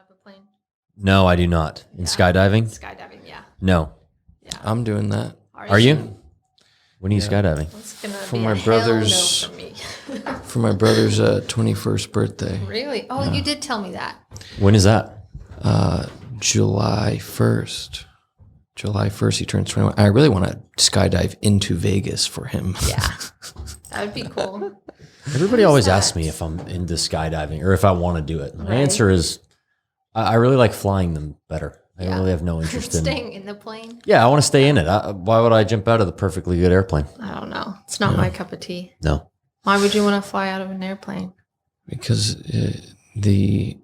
a plane? No, I do not. In skydiving? Skydiving, yeah. No. Yeah. I'm doing that. Are you? When are you skydiving? It's gonna For be my a brother's- hell no for me. For my brother's 21st birthday. Really? Oh, you did tell me that. When is that? July 1st. July 1st, he turns 21. I really want to skydive into Vegas for him. Yeah. That would be cool. Everybody always asks me if I'm into skydiving or if I want to do it. My Right. answer is I really like flying them better. I really have no interest in Staying in the plane? Yeah, I want to stay in it. Why would I jump out of the perfectly good airplane? I don't know. It's not my cup of tea. No. Why would you want to fly out of an airplane? Because the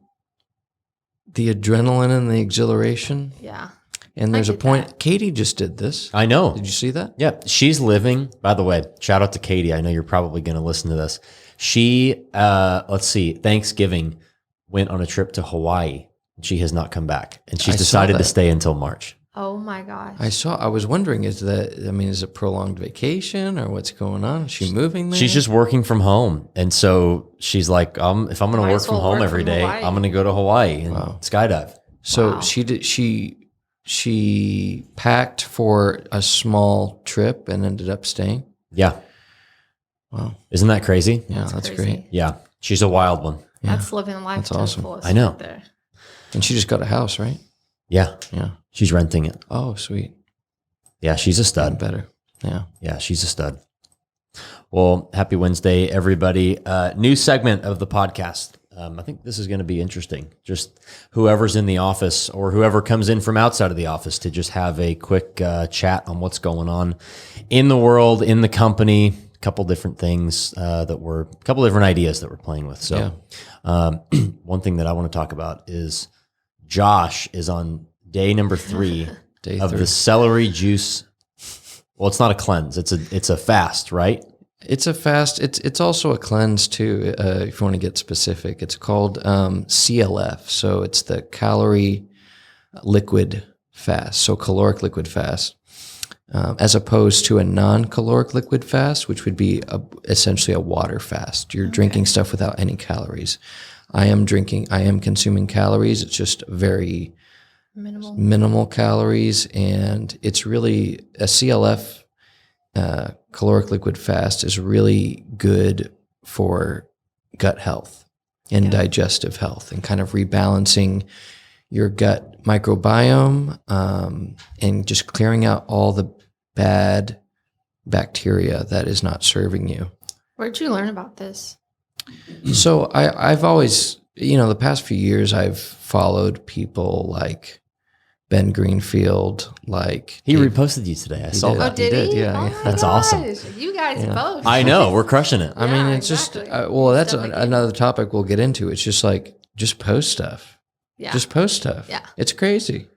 adrenaline and the exhilaration. Yeah. And there's a get point. that. Katie just did this. I know. Did you see that? Yeah, she's living. By the way, shout out to Katie. I know you're probably going to listen to this. She, let's see, Thanksgiving went on a trip to Hawaii. She has not come back, and she's I saw decided to that. stay until March. Oh my gosh. I was wondering, is it prolonged vacation or what's going on? Is she moving there? She's just working from home, and so she's like, if I'm going to Might work as from well home work every from day, Hawaii. I'm going to go to Hawaii and skydive. So Wow. she packed for a small trip and ended up staying. Yeah. Wow. Isn't that crazy? Yeah, that's crazy. great. Yeah. She's a wild one. That's living life That's to the awesome. fullest I know. right there. And she just got a house, right? Yeah. Yeah. She's renting it. Oh, sweet. Yeah. She's a stud. Better. Yeah. Yeah, she's a stud. Well, happy Wednesday, everybody. New segment of the podcast. I think this is going to be interesting. Just whoever's in the office or whoever comes in from outside of the office to just have a quick chat on what's going on in the world, in the company, a couple different things a couple different ideas that we're playing with. So one thing that I want to talk about is Josh is on day number 3 of the celery juice. Well, it's not a cleanse. It's a fast, right? It's a fast. It's also a cleanse too. If you want to get specific, it's called CLF. So it's the calorie liquid fast. So caloric liquid fast, as opposed to a non-caloric liquid fast, which would be essentially a water fast. You're drinking stuff without any calories. I am consuming calories. It's just very minimal calories, and it's really a CLF. Caloric liquid fast is really good for gut health and digestive health and kind of rebalancing your gut microbiome and just clearing out all the bad bacteria that is not serving you. Where'd you learn about this? So I've always, the past few years, I've followed people like Ben Greenfield, he reposted you today. I saw did. that. Oh, did he? Yeah, Oh yeah. my That's gosh. awesome. You guys both. I know we're crushing it. I mean, it's exactly. just, that's Definitely another topic we'll get into. It's just like, just post stuff. Yeah. Just post stuff. Yeah. It's crazy.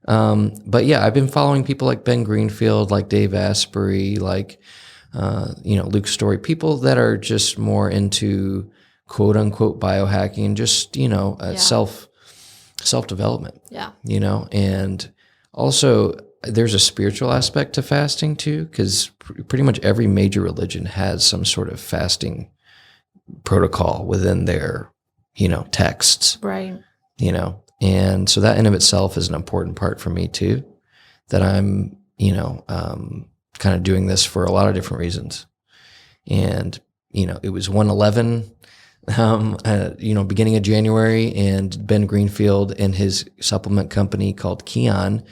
But yeah, I've been following people like Ben Greenfield, like Dave Asprey, like, Luke Story, people that are just more into quote unquote biohacking, just, self-development, and also there's a spiritual aspect to fasting too, because pretty much every major religion has some sort of fasting protocol within their, texts, Right. and so that in of itself is an important part for me too, that I'm, kind of doing this for a lot of different reasons. And, it was 1/11, beginning of January, and Ben Greenfield and his supplement company called Keon,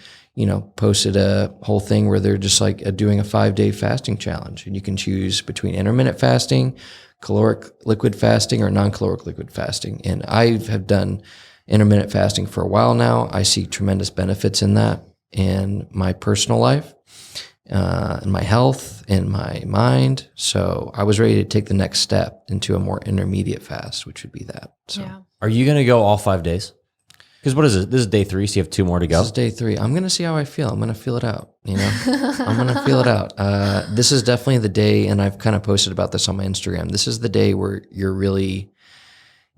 posted a whole thing where they're just like doing a 5-day fasting challenge. And you can choose between intermittent fasting, caloric liquid fasting, or non-caloric liquid fasting. And I have done intermittent fasting for a while now. I see tremendous benefits in that in my personal life, in my health, in my mind. So I was ready to take the next step into a more intermediate fast, which would be that. So Yeah. Are you going to go all 5 days? Because what is it? This is day 3, so you have 2 more to go. this is day 3. I'm going to see how I feel. I'm going to feel it out. I'm going to feel it out. This is definitely the day, and I've kind of posted about this on my Instagram. This is the day where you're really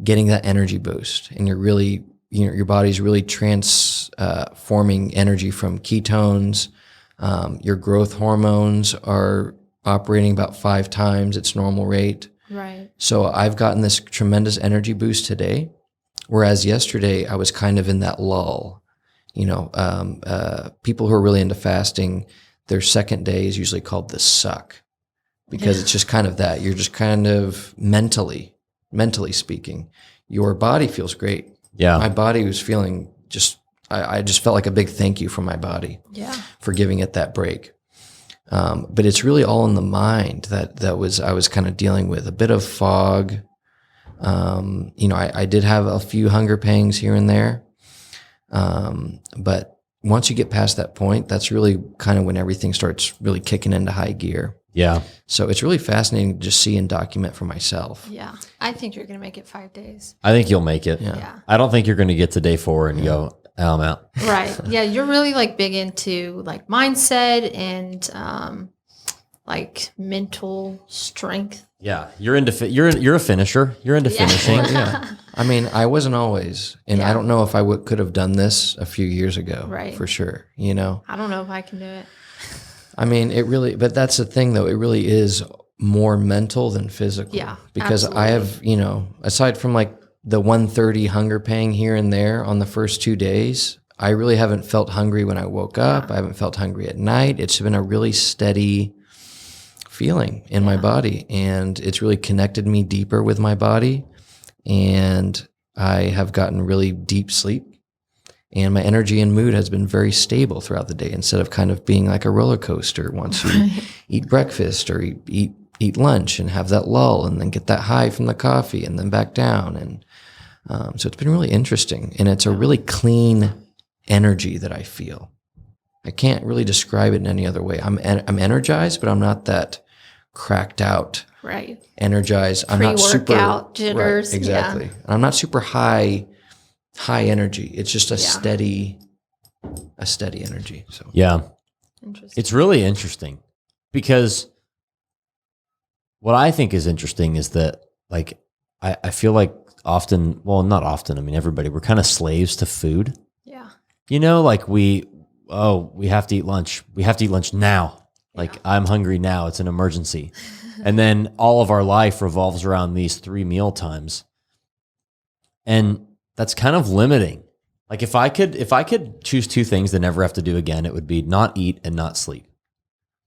getting that energy boost, and you're really, your body's really transforming energy from ketones. Your growth hormones are operating about 5 times its normal rate. Right. So I've gotten this tremendous energy boost today, Whereas yesterday I was kind of in that lull. People who are really into fasting, their second day is usually called the suck, because it's just kind of that. You're just kind of mentally speaking, your body feels great. Yeah. My body was feeling I just felt like a big thank you from my body for giving it that break. But it's really all in the mind I was kind of dealing with a bit of fog. I did have a few hunger pangs here and there. But once you get past that point, that's really kind of when everything starts really kicking into high gear. Yeah. So it's really fascinating to just see and document for myself. Yeah. I think you're going to make it 5 days. I think you'll make it. Yeah. I don't think you're going to get to day 4 and go, oh, I'm out. Right. Yeah. You're really like big into like mindset and like mental strength. Yeah. You're a finisher. You're into finishing. Yeah. I mean, I wasn't always, and I don't know if I could have done this a few years ago. Right. For sure. You know, I don't know if I can do it. I mean, but that's the thing though. It really is more mental than physical. Yeah. Because absolutely. I have, aside from like the 1:30 hunger pang here and there on the first 2 days, I really haven't felt hungry when I woke up. I haven't felt hungry at night. It's been a really steady feeling in my body, and it's really connected me deeper with my body. And I have gotten really deep sleep, and my energy and mood has been very stable throughout the day, instead of kind of being like a roller coaster once you eat breakfast or eat lunch and have that lull and then get that high from the coffee and then back down. And so it's been really interesting, and it's a really clean energy that I feel. I can't really describe it in any other way. I'm energized, but I'm not that cracked out. Right. Energized. I'm not super Pre-workout jitters. Right, exactly. Yeah. I'm not super high energy. It's just a steady energy. So Yeah. Interesting. It's really interesting, because what I think is interesting is that, like, I feel like often, well, not often, I mean, everybody, we're kind of slaves to food. Yeah. Like we have to eat lunch. We have to eat lunch now. Like, I'm hungry now. It's an emergency. And then all of our life revolves around these 3 meal times. And that's kind of limiting. Like, if I could choose 2 things to never have to do again, it would be not eat and not sleep.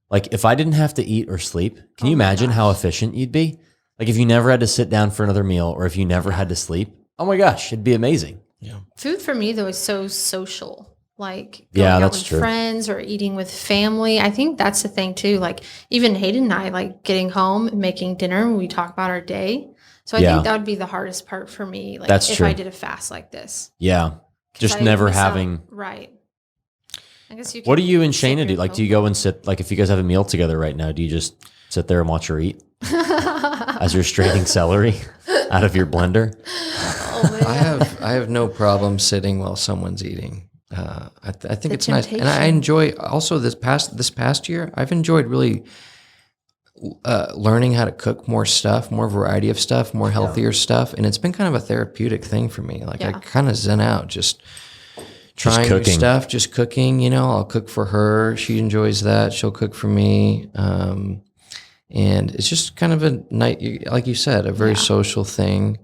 Like, if I didn't have to eat or sleep, can you imagine how efficient you'd be? Like, if you never had to sit down for another meal, or if you never had to sleep, oh my gosh, it'd be amazing. yeah. Food for me though is so social. Like going out that's with true. friends or eating with family. I think that's the thing too. Like even Hayden and I, like getting home and making dinner when we talk about our day. So I think that would be the hardest part for me. Like That's if true. I did a fast like this. Yeah. Just I never miss out. having. Right. I guess you. What do can you and sit Shayna your do? Like, do you go and sit, like if you guys have a meal together right now, do you just sit there and watch her eat as you're straining celery out of your blender? Oh, I have no problem sitting while someone's eating. I think it's nice, and I temptation. enjoy also this past year. I've enjoyed really learning how to cook more stuff, more variety of stuff, more healthier stuff, and it's been kind of a therapeutic thing for me. Like I kind of zen out, just trying new stuff, just cooking. I'll cook for her. She enjoys that. She'll cook for me, and it's just kind of a night, like you said, a very social thing.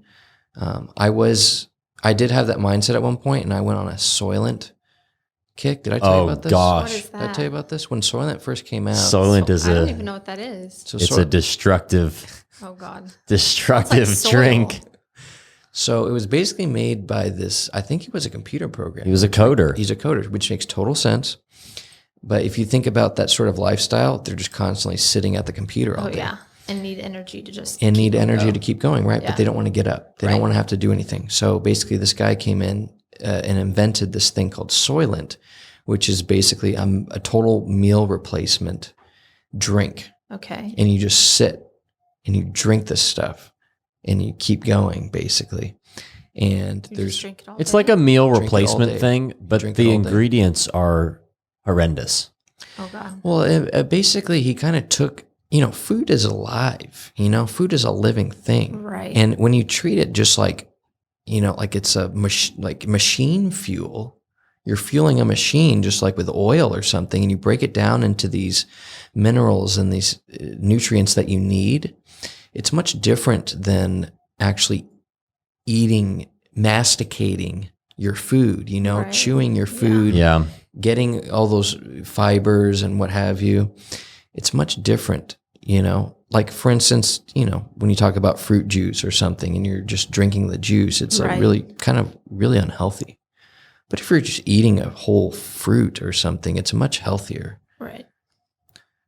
I did have that mindset at one point, and I went on a Soylent kick. Did I tell you about this? Oh, gosh. What is Did I that? tell you about this? When Soylent first came out. Soylent is I don't even know what that is. it's a destructive Oh God. drink. So it was basically made by this, I think he was a computer programmer. He was a coder. He's a coder, which makes total sense. But if you think about that sort of lifestyle, they're just constantly sitting at the computer all Oh day. yeah. And need energy to just And need keep energy going. to keep going, right? But they don't want to get up. They don't Right. want to have to do anything. So basically this guy came in and invented this thing called Soylent, which is basically a total meal replacement drink. Okay. And you just sit and you drink this stuff and you keep going basically. And You there's just drink it all It's day? like a meal Drink it all replacement day. thing, but Drink it the all day. ingredients are horrendous. Oh God. Well, basically, he kind of took, food is alive, food is a living thing. Right. And when you treat it just like, like it's like machine fuel, you're fueling a machine just like with oil or something, and you break it down into these minerals and these nutrients that you need. It's much different than actually eating masticating your food, Right. chewing your food, getting all those fibers and what have you. It's much different, like for instance, when you talk about fruit juice or something and you're just drinking the juice, it's like really unhealthy. But if you're just eating a whole fruit or something, it's much healthier. Right.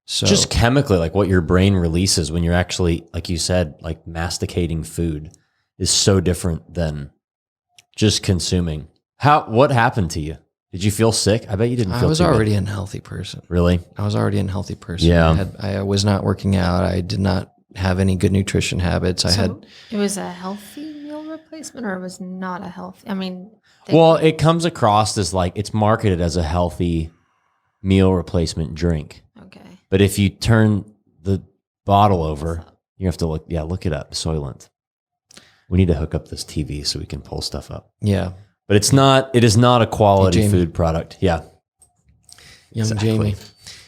So just chemically, like what your brain releases when you're actually, like you said, like masticating food is so different than just consuming. What happened to you? Did you feel sick? I bet you didn't feel I was too already good. an unhealthy person. Really? I was already an unhealthy person. Yeah. I was not working out. I did not have any good nutrition habits. It was a healthy meal replacement, or it was not a healthy? I mean, well, it comes across as like it's marketed as a healthy meal replacement drink. Okay. But if you turn the bottle over, you have to look it up. Soylent. We need to hook up this TV so we can pull stuff up. Yeah. But it is not a quality food product. Yeah. Young Jamie.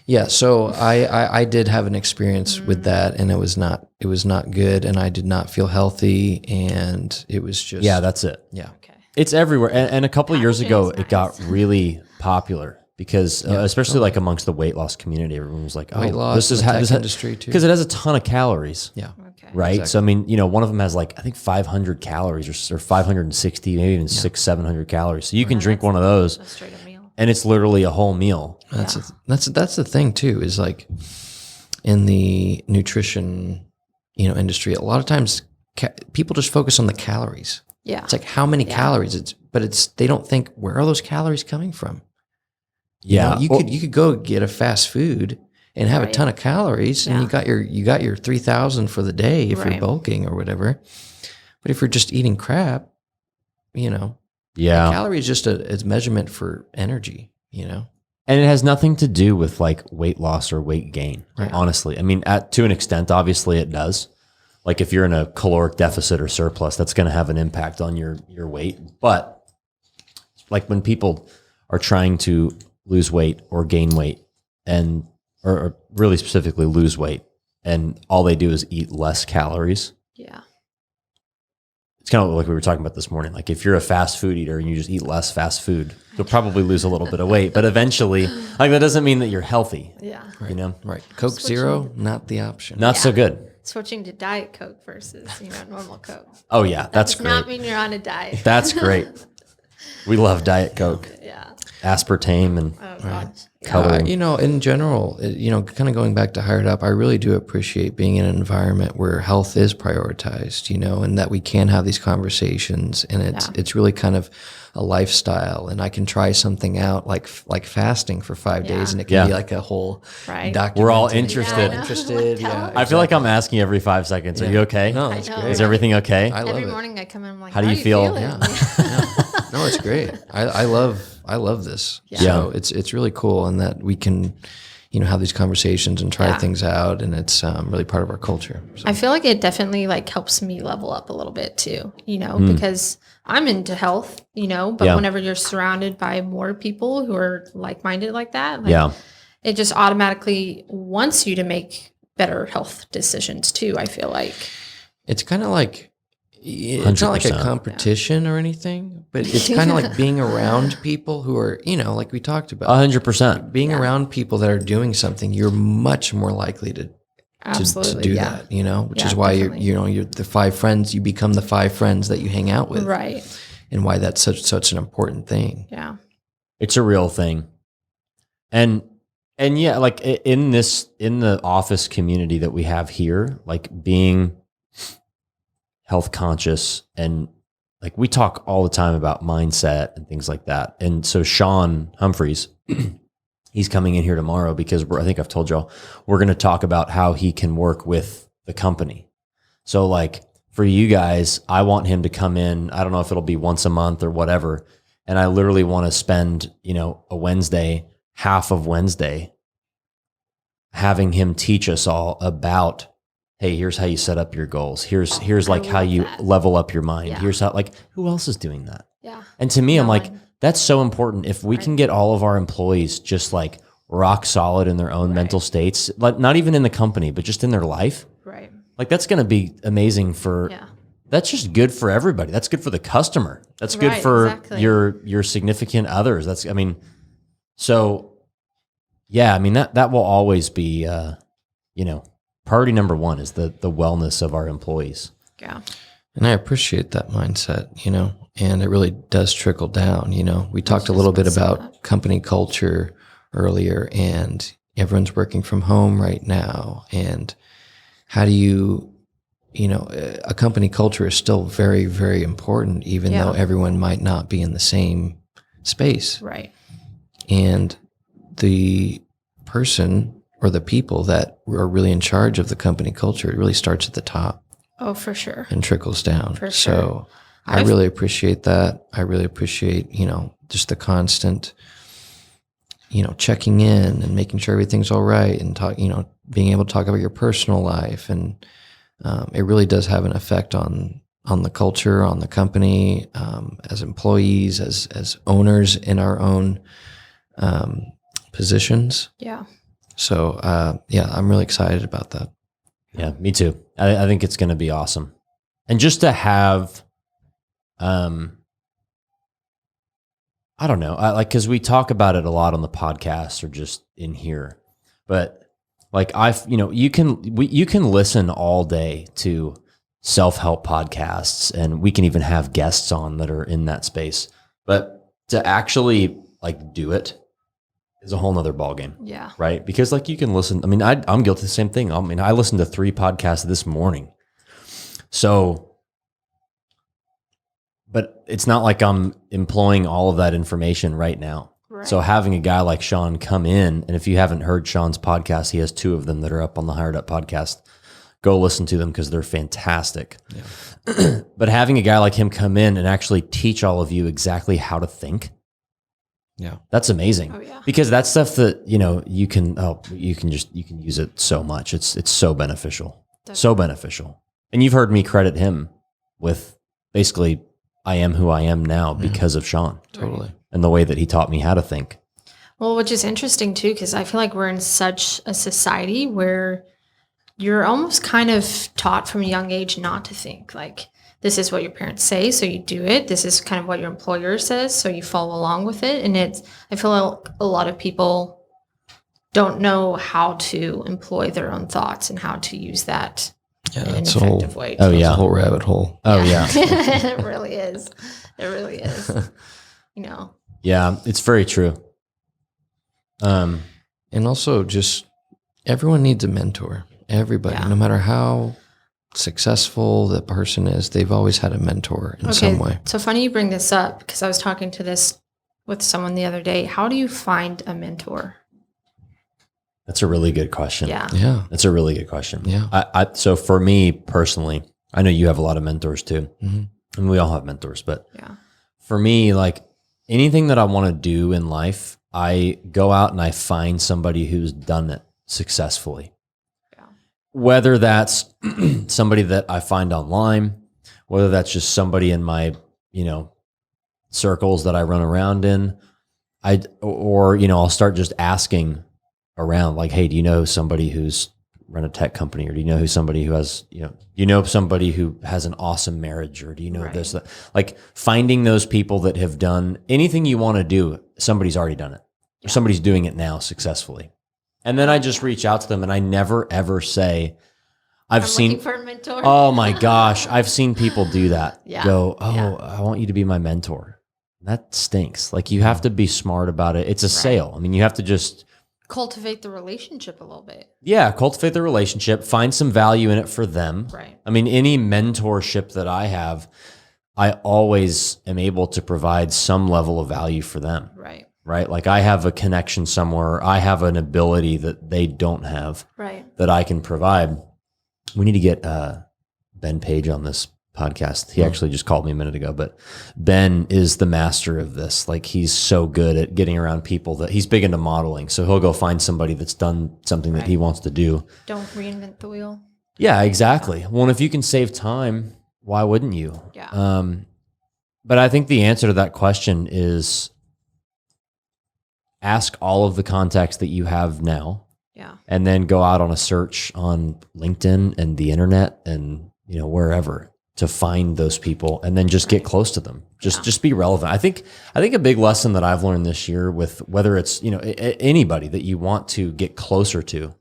Yeah. So I did have an experience with that, and it was not good, and I did not feel healthy, and it was just. Yeah, that's it. Yeah. Okay. It's everywhere. And a couple of years ago, it got really popular because especially like amongst the weight loss community, everyone was like, oh, weight loss, this is tech industry too. Because it has a ton of calories. Yeah. Okay. Right. Exactly. So, I mean, one of them has like, I think 500 calories or 560, maybe even 700 calories. So you can drink one of those A straight up meal. and it's literally a whole meal. That's the thing too, is like in the nutrition, industry, a lot of times people just focus on the calories. Yeah. It's like how many calories they don't think, where are those calories coming from? Yeah. You could go get a fast food and have a ton of calories, and you got your 3,000 for the day if you're bulking or whatever. But if you're just eating crap, a calorie is just a measurement for energy, And it has nothing to do with like weight loss or weight gain, honestly. I mean, to an extent, obviously it does. Like if you're in a caloric deficit or surplus, that's going to have an impact on your weight. But like when people are trying to lose weight or gain weight or really specifically lose weight, and all they do is eat less calories. Yeah. It's kind of like we were talking about this morning. Like if you're a fast food eater and you just eat less fast food, you'll probably lose a little bit of weight. But eventually, like that doesn't mean that you're healthy. Yeah. Right. Coke Zero, not the option. Not so good. Switching to Diet Coke versus, normal Coke. Oh yeah, that's Does great. not mean you're on a diet. That's great. We love Diet Coke. Yeah. Aspartame and Oh gosh. coloring. In general, kind of going back to HiredUp, I really do appreciate being in an environment where health is prioritized, and that we can have these conversations, and it's really kind of a lifestyle, and I can try something out like fasting for 5 days, and it can be like a whole document. We're all interested. Yeah, I feel like I'm asking every 5 seconds. Are you okay? No, that's I know. great. Is everything okay? I love Every it. morning I come in, I'm like, How do you feel? feeling? No, it's great. I love this. Yeah. So it's really cool, and that we can, have these conversations and try things out, and it's really part of our culture. So. I feel like it definitely helps me level up a little bit too, because I'm into health, but whenever you're surrounded by more people who are like-minded like that, it just automatically wants you to make better health decisions too, I feel like. It's kind of like, it's not like a competition or anything, but it's kind of like being around people who are, like we talked about. 100%. Being around people that are doing something, you're much more likely to do that, which is why you're the 5 friends, you become the 5 friends that you hang out with. Right. And why that's such an important thing. Yeah. It's a real thing. And yeah, like in the office community that we have here, like being health conscious, and like we talk all the time about mindset and things like that. And so Sean Humphreys, he's coming in here tomorrow because I think I've told y'all, we're going to talk about how he can work with the company. So like for you guys, I want him to come in. I don't know if it'll be once a month or whatever. And I literally want to spend, a Wednesday, half of Wednesday, having him teach us all about, hey, here's how you set up your goals. Here's like how you level up your mind. Yeah. Here's how, like, who else is doing that? Yeah. And to me, I'm like, that's so important. If we can get all of our employees just like rock solid in their own mental states, like not even in the company, but just in their life. Right. Like that's going to be amazing for, that's just good for everybody. That's good for the customer. That's good for your significant others. So yeah, I mean, that will always be, priority number one is the wellness of our employees. Yeah. And I appreciate that mindset, and it really does trickle down. We talked a little bit about company culture earlier, and everyone's working from home right now. And how do you, a company culture is still very, very important, even though everyone might not be in the same space. Right. And the person or the people that are really in charge of the company culture, it really starts at the top. Oh, for sure. And trickles down. For sure. So I really appreciate that. I really appreciate, just the constant, checking in and making sure everything's all right, and being able to talk about your personal life. And it really does have an effect on the culture, on the company, as employees, as owners in our own positions. Yeah. So, I'm really excited about that. Yeah, me too. I think it's going to be awesome. And just to have, I don't know, because we talk about it a lot on the podcast or just in here, but you can listen all day to self-help podcasts, and we can even have guests on that are in that space, but to actually do it is a whole nother ballgame. Yeah. Right. Because you can listen. I mean, I'm guilty of the same thing. I listened to 3 podcasts this morning. So, but it's not like I'm employing all of that information right now. Right. So having a guy like Sean come in, and if you haven't heard Sean's podcast, he has 2 of them that are up on the HiredUp podcast. Go listen to them because they're fantastic. Yeah. But having a guy like him come in and actually teach all of you exactly how to think. Yeah. That's amazing. Oh, yeah. Because that's stuff that, you can use it so much. It's so beneficial. Definitely. So beneficial. And you've heard me credit him with basically I am who I am now because of Sean. Totally. And the way that he taught me how to think. Well, which is interesting too, because I feel like we're in such a society where you're almost kind of taught from a young age not to think. This is what your parents say, so you do it. This is kind of what your employer says, so you follow along with it. And I feel like a lot of people don't know how to employ their own thoughts and how to use that in an effective way. Oh, yeah. A whole rabbit hole. Oh, yeah. It really is. It really is. Yeah, it's very true. And also just everyone needs a mentor. Everybody, no matter how successful the person is, they've always had a mentor in some way. So funny you bring this up, because I was talking to this with someone the other day. How do you find a mentor? That's a really good question. Yeah. That's a really good question. Yeah. So for me personally, I know you have a lot of mentors too. Mm-hmm. And we all have mentors, but for me, anything that I want to do in life, I go out and I find somebody who's done it successfully. Whether that's somebody that I find online, whether that's just somebody in my, circles that I run around in, I'll start just asking around, hey, do you know somebody who's run a tech company, or do you know somebody who has, somebody who has an awesome marriage, or do you know this, that? Finding those people that have done anything you want to do, somebody's already done it, or somebody's doing it now successfully. And then I just reach out to them, and I never, ever say, I'm looking for a mentor. Oh my gosh. I've seen people do that. I want you to be my mentor. That stinks. You have to be smart about it. It's a sale. I mean, you have to just cultivate the relationship a little bit. Yeah. Cultivate the relationship, find some value in it for them. Right. I mean, any mentorship that I have, I always am able to provide some level of value for them. Right. Right. I have a connection somewhere. I have an ability that they don't have. Right. That I can provide. We need to get Ben Page on this podcast. He actually just called me a minute ago, but Ben is the master of this. He's so good at getting around people that he's big into modeling. So he'll go find somebody that's done something that he wants to do. Don't reinvent the wheel. Yeah, exactly. Well, if you can save time, why wouldn't you? Yeah. But I think the answer to that question is ask all of the contacts that you have now. Yeah. And then go out on a search on LinkedIn and the internet and, wherever. to find those people and then just get close to them. Just be relevant. I think a big lesson that I've learned this year with whether it's, anybody that you want to get closer to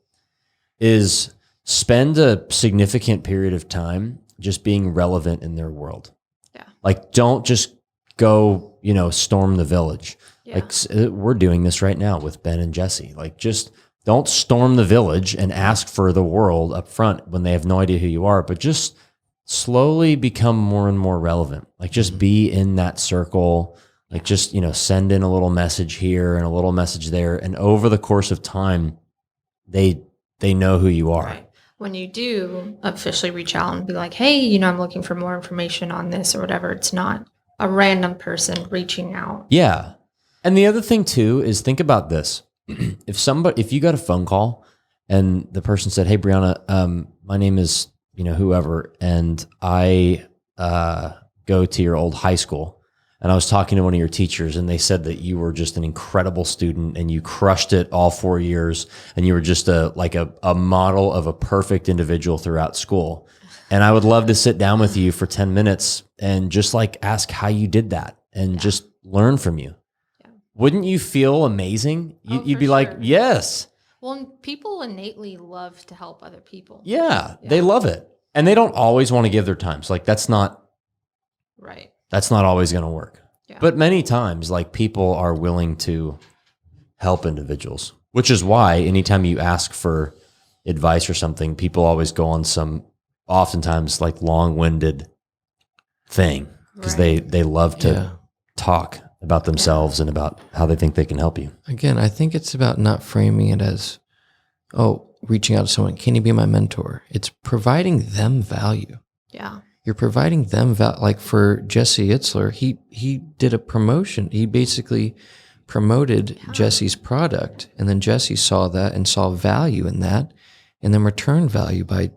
is spend a significant period of time just being relevant in their world. Yeah. Like, don't just go, storm the village. Yeah. Like, we're doing this right now with Ben and Jesse. Like, just don't storm the village and ask for the world up front when they have no idea who you are, but just slowly become more and more relevant. Like, just be in that circle. Like, just, send in a little message here and a little message there. And over the course of time, they know who you are. Right. When you do officially reach out and be like, hey, I'm looking for more information on this or whatever, it's not a random person reaching out. Yeah. And the other thing too is, think about this. If you got a phone call and the person said, hey, Brieonna, my name is, whoever, and I go to your old high school, and I was talking to one of your teachers, and they said that you were just an incredible student and you crushed it all 4 years, and you were just a model of a perfect individual throughout school. And I would love to sit down with you for 10 minutes and just ask how you did that and just learn from you. Yeah. Wouldn't you feel amazing? You'd be like, yes. Well, people innately love to help other people. Yeah, they love it. And they don't always want to give their time. So that's not right. That's not always going to work. Yeah. But many times, people are willing to help individuals, which is why anytime you ask for advice or something, people always go on some oftentimes long-winded thing because they love to talk about themselves and about how they think they can help you. Again, I think it's about not framing it as, reaching out to someone, can you be my mentor? It's providing them value. Yeah. You're providing them value. Like for Jesse Itzler, he did a promotion. He basically promoted Jesse's product, and then Jesse saw that and saw value in that, and then returned value by,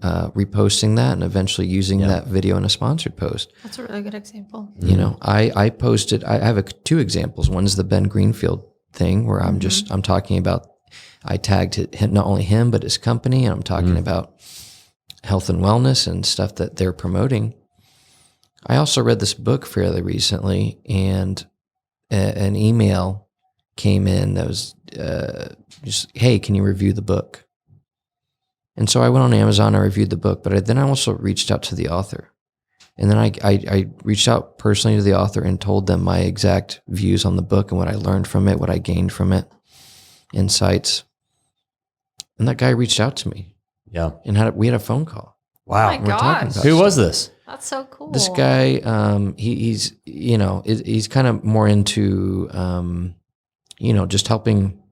reposting that and eventually using that video in a sponsored post. That's a really good example. I posted, I have two examples. One is the Ben Greenfield thing where I'm talking about, I tagged him, not only him, but his company. And I'm talking about health and wellness and stuff that they're promoting. I also read this book fairly recently, and an email came in that was just, hey, can you review the book? And so I went on Amazon, I reviewed the book, but then I also reached out to the author. And then I reached out personally to the author and told them my exact views on the book and what I learned from it, what I gained from it, insights. And that guy reached out to me. Yeah. And we had a phone call. Wow. Oh my gosh. Who was this? That's so cool. This guy, he's kind of more into, just helping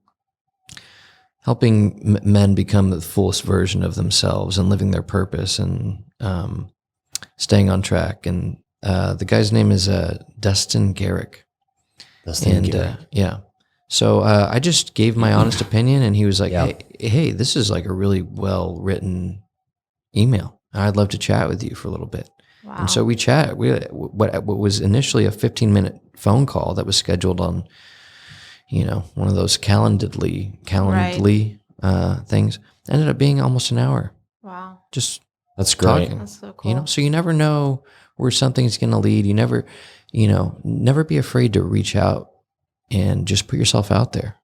men become the fullest version of themselves and living their purpose and staying on track. And the guy's name is Dustin Garrick. Yeah. So I just gave my honest opinion, and he was like, hey, this is a really well-written email. I'd love to chat with you for a little bit. Wow. And so we chat. What was initially a 15-minute phone call that was scheduled on, one of those Calendly things, ended up being almost an hour. Wow. That's great. Talking. That's so cool. So you never know where something's going to lead. You never be afraid to reach out and just put yourself out there.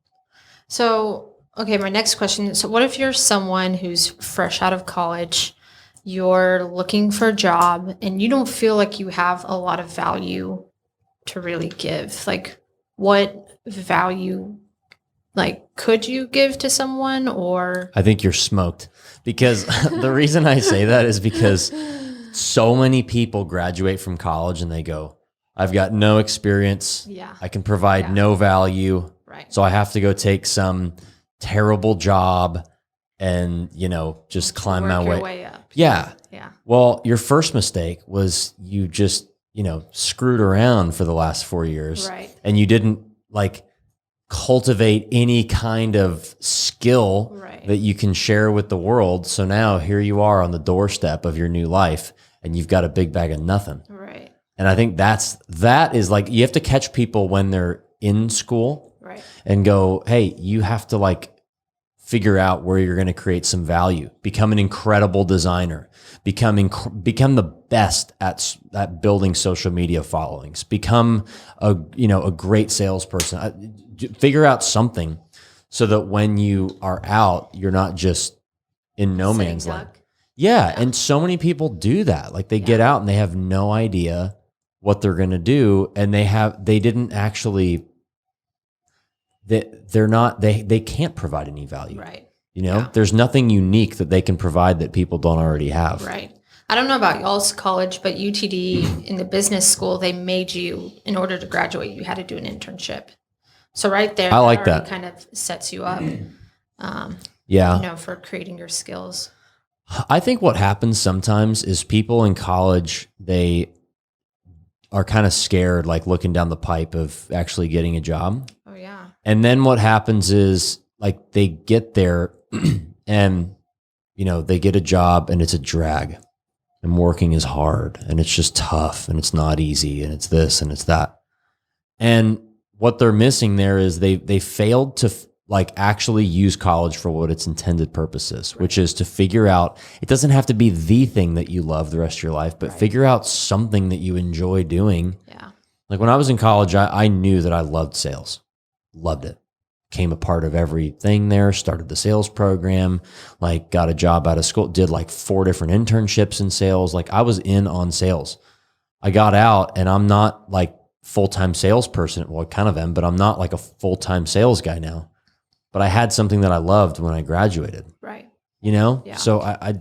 So, okay, my next question is, so what if you're someone who's fresh out of college, you're looking for a job, and you don't feel like you have a lot of value to really give? What value, could you give to someone, or? I think you're smoked, because the reason I say that is because so many people graduate from college and they go, I've got no experience. Yeah. I can provide no value. Right. So I have to go take some terrible job and, just climb my way up. Yeah. Yeah. Well, your first mistake was you just, screwed around for the last 4 years. Right. And you didn't cultivate any kind of skill that you can share with the world. So now here you are on the doorstep of your new life, and you've got a big bag of nothing. Right. And I think that is you have to catch people when they're in school, right, and go, hey, you have to figure out where you're going to create some value, become an incredible designer, become the best at building social media followings, become a great salesperson, figure out something so that when you are out, you're not just in no man's land. Yeah. And so many people do that. Like they get out and they have no idea what they're going to do. And they can't provide any value. Right. There's nothing unique that they can provide that people don't already have. Right. I don't know about y'all's college, but UTD in the business school, they made you, in order to graduate, you had to do an internship. So right there, I like that. Kind of sets you up, for creating your skills. I think what happens sometimes is people in college, they are kind of scared, like looking down the pipe of actually getting a job. Oh yeah. And then what happens is like they get there and, they get a job and it's a drag and working is hard and it's just tough and it's not easy and it's this and it's that. And what they're missing there is they failed to actually use college for what its intended purpose is, which is to figure out, it doesn't have to be the thing that you love the rest of your life, but figure out something that you enjoy doing. Yeah. Like when I was in college, I knew that I loved sales, loved it. Came a part of everything there, started the sales program, got a job out of school, did 4 different internships in sales. I was in on sales. I got out and I'm not full-time salesperson. Well, I kind of am, but I'm not a full-time sales guy now. But I had something that I loved when I graduated. Right. Yeah. So I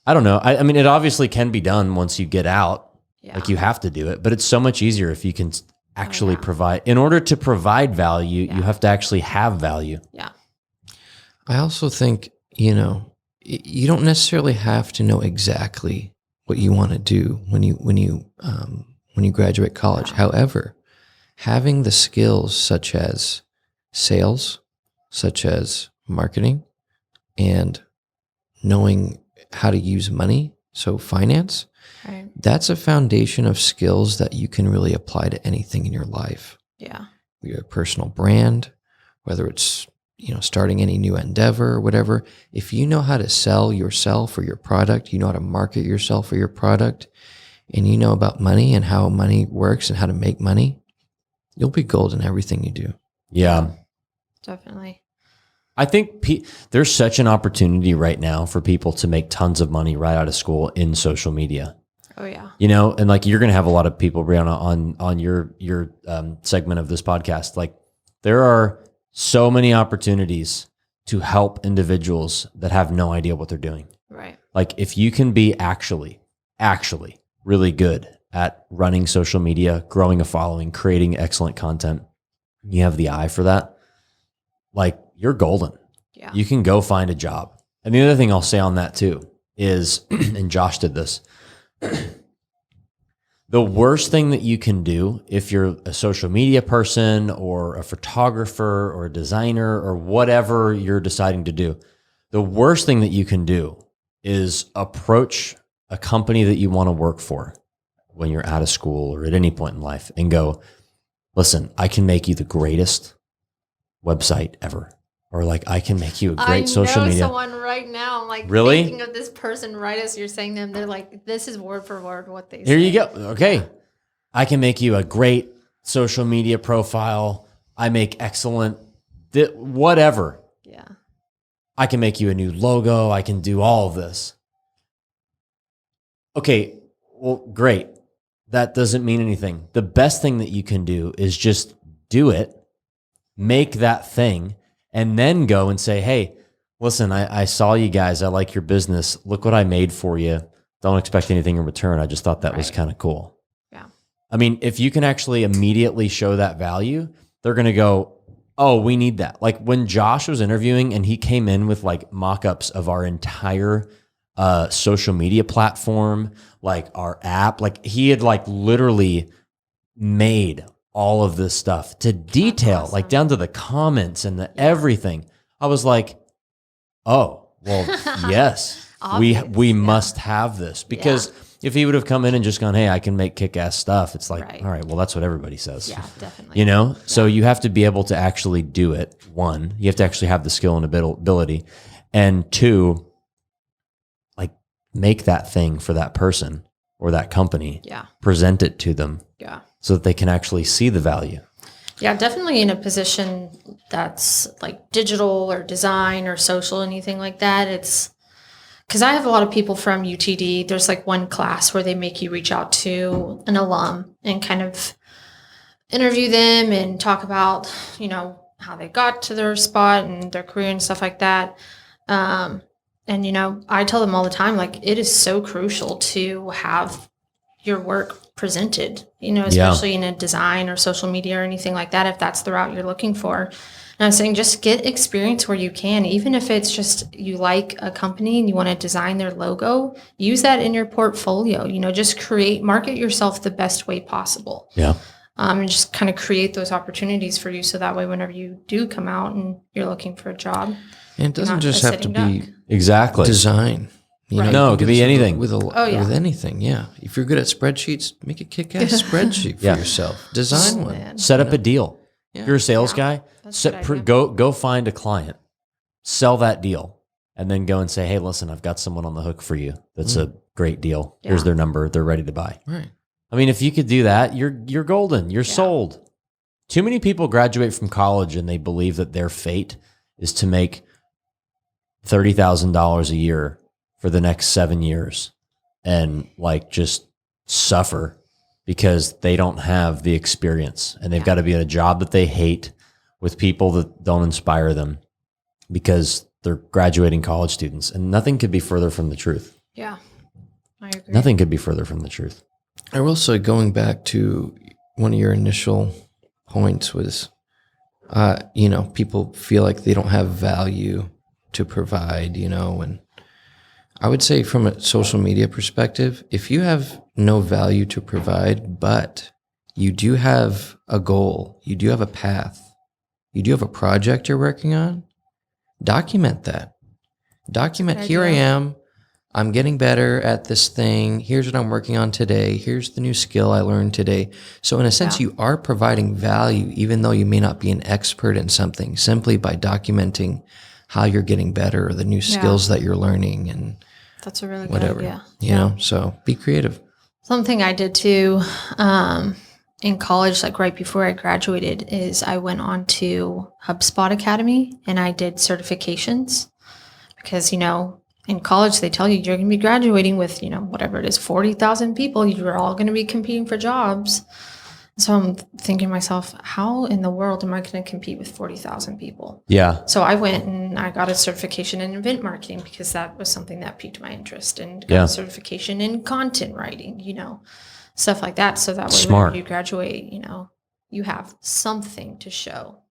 don't know. I mean, it obviously can be done once you get out. Yeah. You have to do it, but it's so much easier if you can actually provide. In order to provide value, you have to actually have value. Yeah. I also think, you don't necessarily have to know exactly what you want to do when you graduate college. However, having the skills such as sales, such as marketing, and knowing how to use money, so finance, that's a foundation of skills that you can really apply to anything in your life. Yeah. Your personal brand, whether it's, starting any new endeavor or whatever. If you know how to sell yourself or your product, you know how to market yourself or your product, and you know about money and how money works and how to make money, you'll be gold in everything you do. Yeah. Definitely. I think there's such an opportunity right now for people to make tons of money right out of school in social media. Oh yeah. And you're going to have a lot of people, Brieonna, on your segment of this podcast. There are so many opportunities to help individuals that have no idea what they're doing. Right. If you can be actually really good at running social media, growing a following, creating excellent content, you have the eye for that, you're golden. Yeah. You can go find a job. And the other thing I'll say on that too is, and Josh did this, the worst thing that you can do if you're a social media person or a photographer or a designer or whatever you're deciding to do, the worst thing that you can do is approach a company that you want to work for when you're out of school or at any point in life and go, listen, I can make you the greatest website ever. Or I can make you a great social media. I know someone right now. I'm really? Thinking of this person right as you're saying them. They're this is word for word what they say. Here you go. Okay. Yeah. I can make you a great social media profile. I make excellent, whatever. Yeah. I can make you a new logo. I can do all of this. Okay. Well, great. That doesn't mean anything. The best thing that you can do is just do it, make that thing, and then go and say, hey, listen, I saw you guys. I like your business. Look what I made for you. Don't expect anything in return. I just thought that was kind of cool. Yeah. I mean, if you can actually immediately show that value, they're going to go, oh, we need that. When Josh was interviewing and he came in with mock-ups of our entire social media platform, our app, he had literally made all of this stuff to detail, awesome. Down to the comments and the everything. I was oh, well, yes, we must have this because If he would have come in and just gone, hey, I can make kick-ass stuff, it's like, Right. all right, well, that's what everybody says. Yeah, definitely. So you have to be able to actually do it. One, you have to actually have the skill and ability. And two, like make that thing for that person or that company. Yeah. Present it to them. Yeah. So that they can actually see the value. Yeah, definitely in a position that's like digital or design or social, anything like that. It's because I have a lot of people from UTD. There's like one class where they make you reach out to an alum and kind of interview them and talk about, how they got to their spot and their career and stuff like that. And, I tell them all the time, like, it is so crucial to have your work presented, especially in a design or social media or anything like that, if that's the route you're looking for. And I'm saying just get experience where you can, even if it's just you like a company and you want to design their logo, use that in your portfolio, just market yourself the best way possible. Yeah. And just kind of create those opportunities for you. So that way, whenever you do come out and you're looking for a job, and it doesn't just have to be exactly design. No, it could be anything. With anything, yeah. If you're good at spreadsheets, make a kick-ass spreadsheet for yourself. Design one. Set up a deal. Yeah. If you're a sales guy, go find a client, sell that deal, and then go and say, hey, listen, I've got someone on the hook for you. That's a great deal. Yeah. Here's their number. They're ready to buy. Right. I mean, if you could do that, you're golden. You're sold. Too many people graduate from college and they believe that their fate is to make $30,000 a year for the next 7 years and like just suffer because they don't have the experience and they've got to be at a job that they hate with people that don't inspire them because they're graduating college students, and nothing could be further from the truth. Yeah, I agree. Nothing could be further from the truth. I will say, going back to one of your initial points was, people feel like they don't have value to provide, and I would say from a social media perspective, if you have no value to provide, but you do have a goal, you do have a path, you do have a project you're working on, document that. Document, here I am, I'm getting better at this thing, here's what I'm working on today, here's the new skill I learned today. So in a sense, you are providing value, even though you may not be an expert in something, simply by documenting how you're getting better or the new skills that you're learning and that's a really whatever, good idea. You know, so be creative. Something I did too in college, like right before I graduated, is I went on to HubSpot Academy and I did certifications because, in college they tell you you're going to be graduating with, whatever it is, 40,000 people. You're all going to be competing for jobs. So I'm thinking to myself, how in the world am I going to compete with 40,000 people? Yeah. So I went and I got a certification in event marketing because that was something that piqued my interest, and got a certification in content writing, stuff like that. So that way when you graduate, you have something to show.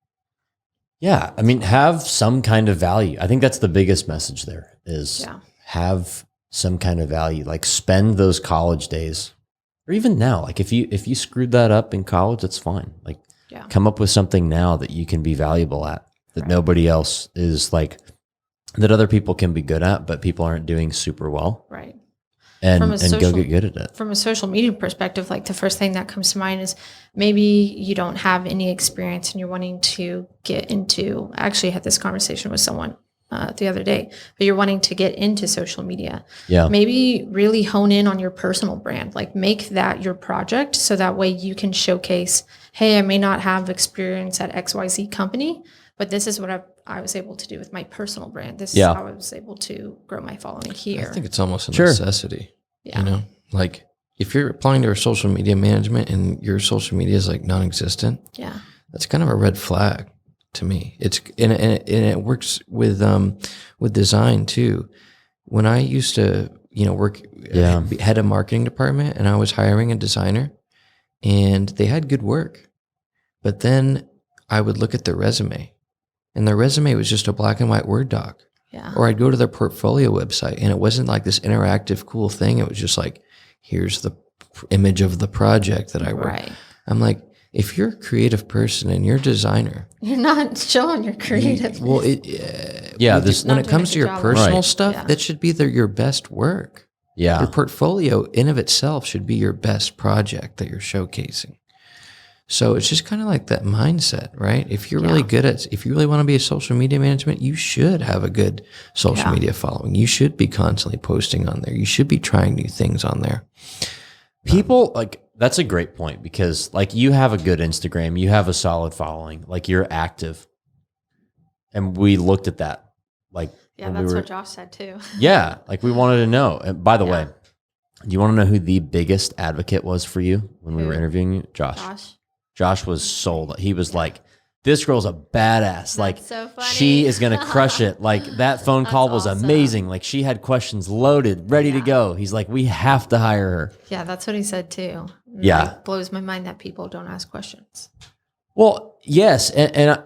Yeah. I mean, have some kind of value. I think that's the biggest message there is have some kind of value, like spend those college days. Or even now, like if you screwed that up in college, that's fine. Like come up with something now that you can be valuable at, that nobody else is like, that other people can be good at, but people aren't doing super well. Right. And go get good at it. From a social media perspective, like the first thing that comes to mind is maybe you don't have any experience and you're wanting to get into, I actually had this conversation with someone the other day, but you're wanting to get into social media. Yeah. Maybe really hone in on your personal brand, like make that your project. So that way you can showcase, hey, I may not have experience at XYZ company, but this is what I was able to do with my personal brand. This is how I was able to grow my following here. I think it's almost a necessity. Yeah. Like if you're applying to social media management and your social media is like non-existent, that's kind of a red flag to me. It's and it works with design too. When I used to work head of marketing department and I was hiring a designer and they had good work, but then I would look at their resume and their resume was just a black and white Word doc. Yeah. Or I'd go to their portfolio website and it wasn't like this interactive cool thing. It was just like, here's the image of the project that I worked. Right. I'm like, if you're a creative person and you're a designer, you're not showing your creative. When it comes to your personal stuff, that should be your best work. Yeah. Your portfolio in of itself should be your best project that you're showcasing. So it's just kind of like that mindset, right? If you're really good if you really want to be a social media management, you should have a good social media following. You should be constantly posting on there. You should be trying new things on there. People that's a great point, because like you have a good Instagram, you have a solid following, like you're active. And we looked at that. Like, that's what Josh said too. Yeah. Like we wanted to know. And by the way, do you want to know who the biggest advocate was for you when we were interviewing you? Josh was sold. He was like, this girl's a badass. Like, so funny. She is going to crush it. Like that phone call was amazing. Like she had questions loaded, ready to go. He's like, we have to hire her. Yeah, that's what he said too. It blows my mind that people don't ask questions. Well, yes. And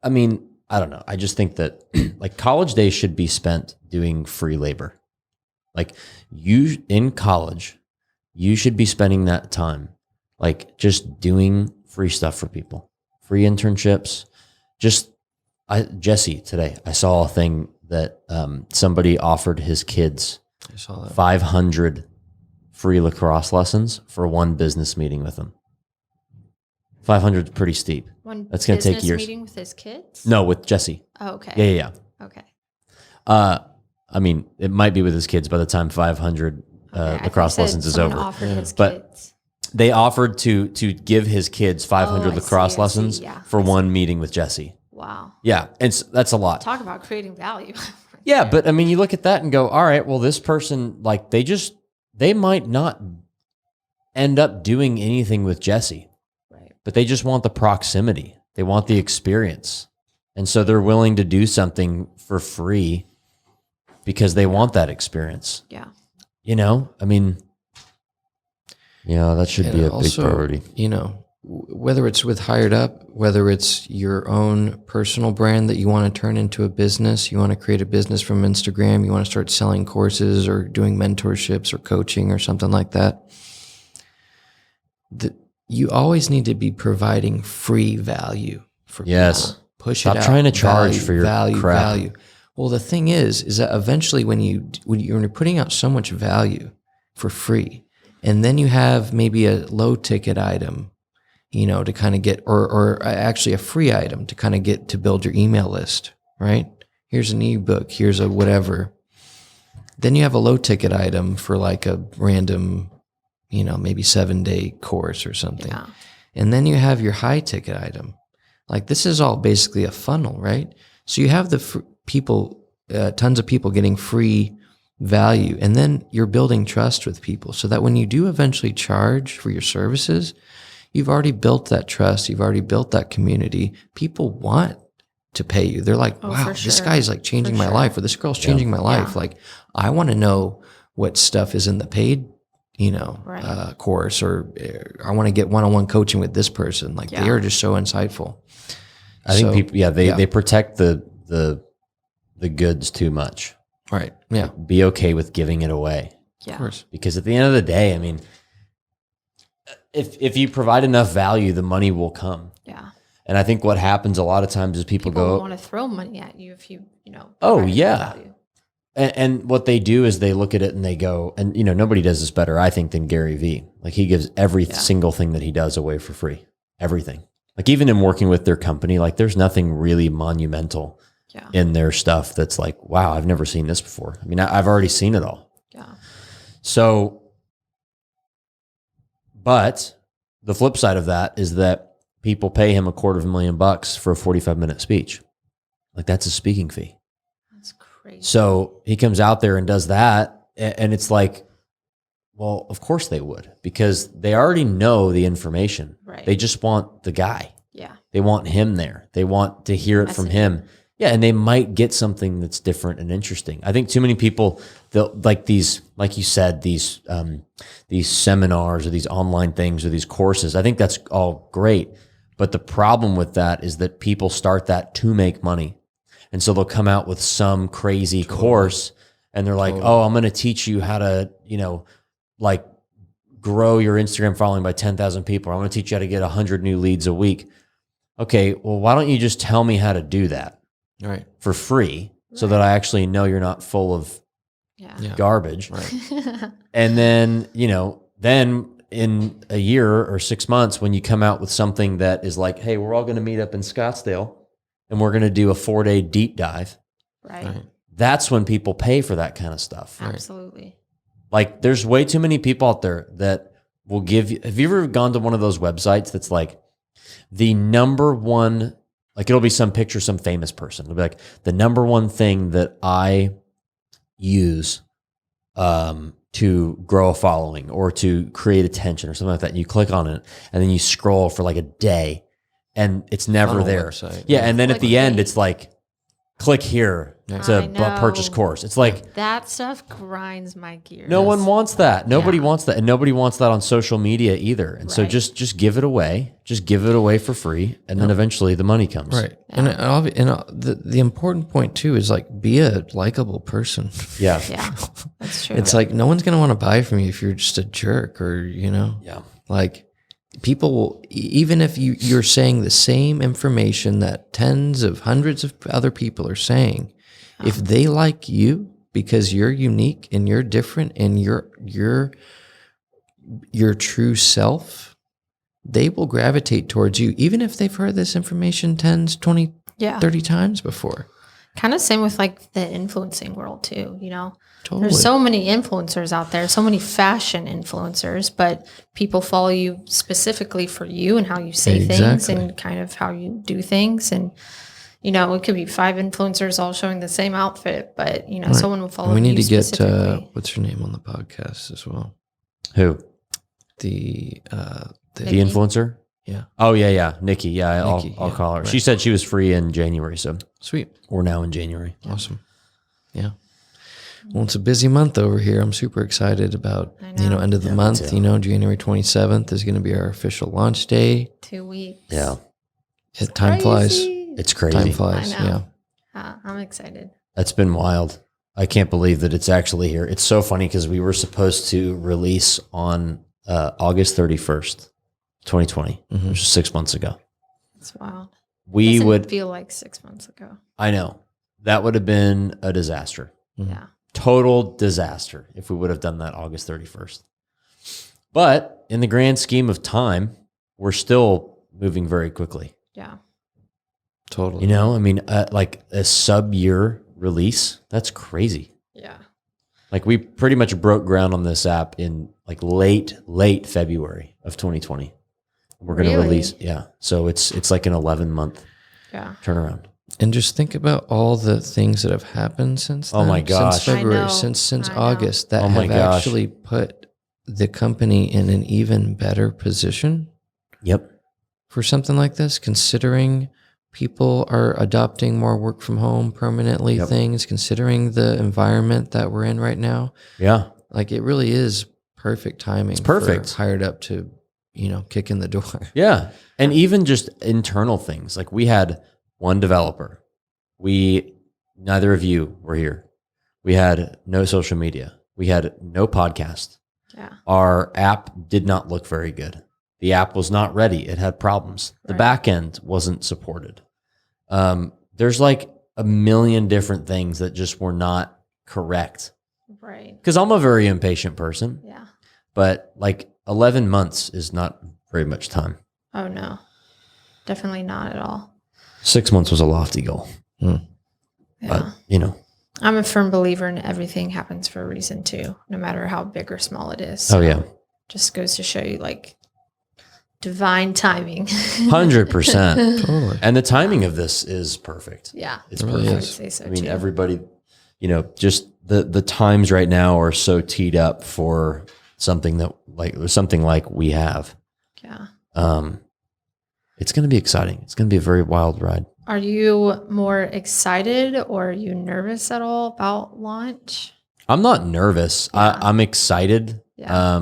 I mean, I don't know. I just think that like college days should be spent doing free labor. Like you in college, you should be spending that time like just doing free stuff for people, free internships. Jesse today, I saw a thing that somebody offered his kids 500 free lacrosse lessons for one business meeting with them. 500 is pretty steep. That's going to take years. Meeting with his kids? No, with Jesse. Oh, okay. Yeah. Okay. I mean, it might be with his kids by the time 500 lacrosse lessons is over. But they offered to give his kids 500 lacrosse lessons for one meeting with Jesse. Wow. Yeah, and that's a lot. Talk about creating value. Yeah, but I mean, you look at that and go, all right, well, this person, like, they might not end up doing anything with Jesse, right? But they just want the proximity. They want the experience. And so they're willing to do something for free because they want that experience. Yeah. I mean, that should be a big priority. Whether it's with HiredUp, whether it's your own personal brand that you want to turn into a business, you want to create a business from Instagram, you want to start selling courses or doing mentorships or coaching or something like that, you always need to be providing free value for people. Push it out. Stop trying to charge for your crap. Value. Well, the thing is that eventually when you're putting out so much value for free, and then you have maybe a low ticket item, to kind of get, or actually a free item to kind of get to build your email list, right? Here's an ebook, here's a whatever. Then you have a low ticket item for like a random, maybe 7-day course or something. Yeah. And then you have your high ticket item. Like this is all basically a funnel, right? So you have the people, tons of people getting free value, and then you're building trust with people so that when you do eventually charge for your services, you've already built that trust. You've already built that community. People want to pay you. They're like, wow, this guy's like changing my life, or this girl's changing my life. Yeah. Like, I want to know what stuff is in the paid, course, or I want to get one-on-one coaching with this person. Like they are just so insightful. I think people, they protect the goods too much. Right. Yeah. Be okay with giving it away. Yeah. Of course. Because at the end of the day, I mean, if you provide enough value, the money will come. Yeah. And I think what happens a lot of times is people go want to throw money at you if you oh yeah. Value. And what they do is they look at it and they go, and nobody does this better, I think, than Gary Vee. Like he gives every single thing that he does away for free. Everything. Like even in working with their company, like there's nothing really monumental in their stuff that's like, wow, I've never seen this before. I mean, I've already seen it all. Yeah. So, but the flip side of that is that people pay him $250,000 for a 45-minute speech. Like that's a speaking fee. That's crazy. So he comes out there and does that. And it's like, well, of course they would, because they already know the information. Right. They just want the guy. Yeah. They want him there. They want to hear it from him. Yeah. And they might get something that's different and interesting. I think too many people, like these, like you said, these seminars or these online things or these courses, I think that's all great. But the problem with that is that people start that to make money. And so they'll come out with some crazy course and they're like, oh, I'm going to teach you how to, like grow your Instagram following by 10,000 people. I'm going to teach you how to get 100 new leads a week. Okay, well, why don't you just tell me how to do that for free so that I actually know you're not full of garbage. Right. And then, then in a year or 6 months, when you come out with something that is like, hey, we're all going to meet up in Scottsdale and we're going to do a 4-day deep dive. Right. That's when people pay for that kind of stuff. Absolutely. Like there's way too many people out there that will give you, have you ever gone to one of those websites that's like the number one, like it'll be some picture, some famous person. It'll be like the number one thing that I use to grow a following or to create attention or something like that. And you click on it and then you scroll for like a day and it's never Funnel there. website. Yeah. And then at the end, Clickbait. it's like, click here to purchase course. It's like that stuff grinds my gears. no one wants that. Nobody wants that. And nobody wants that on social media either. And so just give it away. Just give it away for free. And then eventually the money comes. Right. And the important point too is like be a likable person. Yeah. Yeah, that's true. It's like no one's going to want to buy from you if you're just a jerk or, Yeah. like people will, even if you're saying the same information that tens of hundreds of other people are saying, if they like you because you're unique and you're different and you're your true self, they will gravitate towards you, even if they've heard this information 10, 20, 30 times before. Kind of same with like the influencing world too, Totally. There's so many influencers out there, so many fashion influencers, but people follow you specifically for you and how you say things and kind of how you do things. And, it could be 5 influencers all showing the same outfit, but, someone will follow you. We need to get, specifically. what's her name on the podcast as well? Who? The influencer? Yeah. Oh yeah. Nikki. Yeah. I'll call her. Right. She said she was free in January. So sweet. we're now in January. Awesome. Yeah. Well, it's a busy month over here. I'm super excited about, end of the month, January 27th is going to be our official launch day. 2 weeks. Yeah. Time flies. It's crazy. Time flies. I know. Yeah. I'm excited. That's been wild. I can't believe that it's actually here. It's so funny because we were supposed to release on August 31st, 2020, which was 6 months ago. That's wild. We would feel like 6 months ago. I know. That would have been a disaster. Yeah. Total disaster if we would have done that August 31st. But in the grand scheme of time, we're still moving very quickly. Yeah. Totally. Like a sub-year release, that's crazy. Yeah. Like we pretty much broke ground on this app in like late February of 2020. We're going to release. Yeah. So it's like an 11-month turnaround. And just think about all the things that have happened since then. Oh my gosh. Since February, I know. since I know. August, that have actually put the company in an even better position. Yep. For something like this, considering people are adopting more work from home permanently things, considering the environment that we're in right now. Yeah. Like it really is perfect timing. It's perfect. For HiredUp to, kick in the door. Yeah. And even just internal things. Like we had one developer. Neither of you were here. We had no social media. We had no podcast. Yeah. Our app did not look very good. The app was not ready. It had problems. The back end wasn't supported. There's like a million different things that just were not correct. Right. Because I'm a very impatient person. Yeah. But like 11 months is not very much time. Oh, no. Definitely not at all. 6 months was a lofty goal. Yeah. But, I'm a firm believer in everything happens for a reason too, no matter how big or small it is. Oh, yeah. Just goes to show you like divine timing. 100%. Totally. And the timing of this is perfect. Yeah. It's It really perfect. is. I would say so I mean, too. everybody, just the times right now are so teed up for something like we have. Yeah. It's going to be exciting. It's going to be a very wild ride. Are you more excited or are you nervous at all about launch? I'm not nervous. Yeah. I'm excited. Yeah.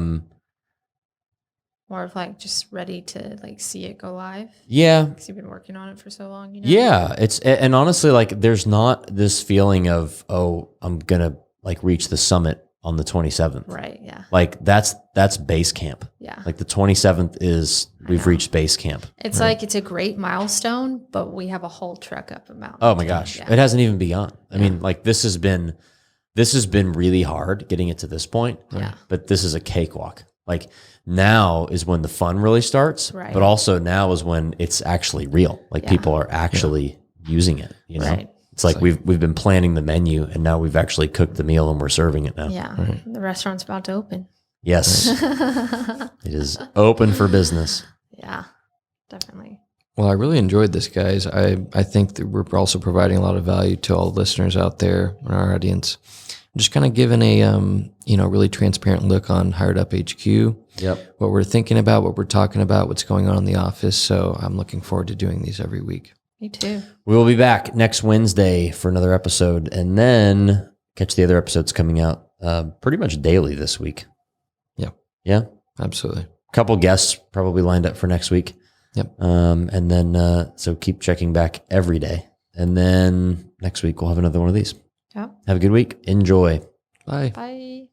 More of like just ready to like see it go live? Yeah. Because you've been working on it for so long, Yeah. And honestly, like there's not this feeling of, oh, I'm going to like reach the summit on the 27th. Right. Yeah. Like that's base camp. Yeah. Like the 27th is we've know. reached base camp. It's like it's a great milestone, but we have a whole trek up a mountain. Oh my gosh. Yeah. It hasn't even begun. I mean, like this has been this has been really hard getting it to this point. Yeah. But this is a cakewalk. Like now is when the fun really starts, Right. but also now is when it's actually real. Like people are actually using it, you know? Right. It's like we've been planning the menu and now we've actually cooked the meal and we're serving it now. Yeah. The restaurant's about to open. Yes. It is open for business. Yeah, definitely. Well, I really enjoyed this, guys. I think that we're also providing a lot of value to all listeners out there in our audience. Just kind of giving a really transparent look on HiredUp HQ. Yep. What we're thinking about, what we're talking about, what's going on in the office. So I'm looking forward to doing these every week. Me too. We will be back next Wednesday for another episode and then catch the other episodes coming out pretty much daily this week. Yeah. Yeah. Absolutely. A couple guests probably lined up for next week. Yep. And then, so keep checking back every day. And then next week we'll have another one of these. Yeah. Have a good week. Enjoy. Bye. Bye.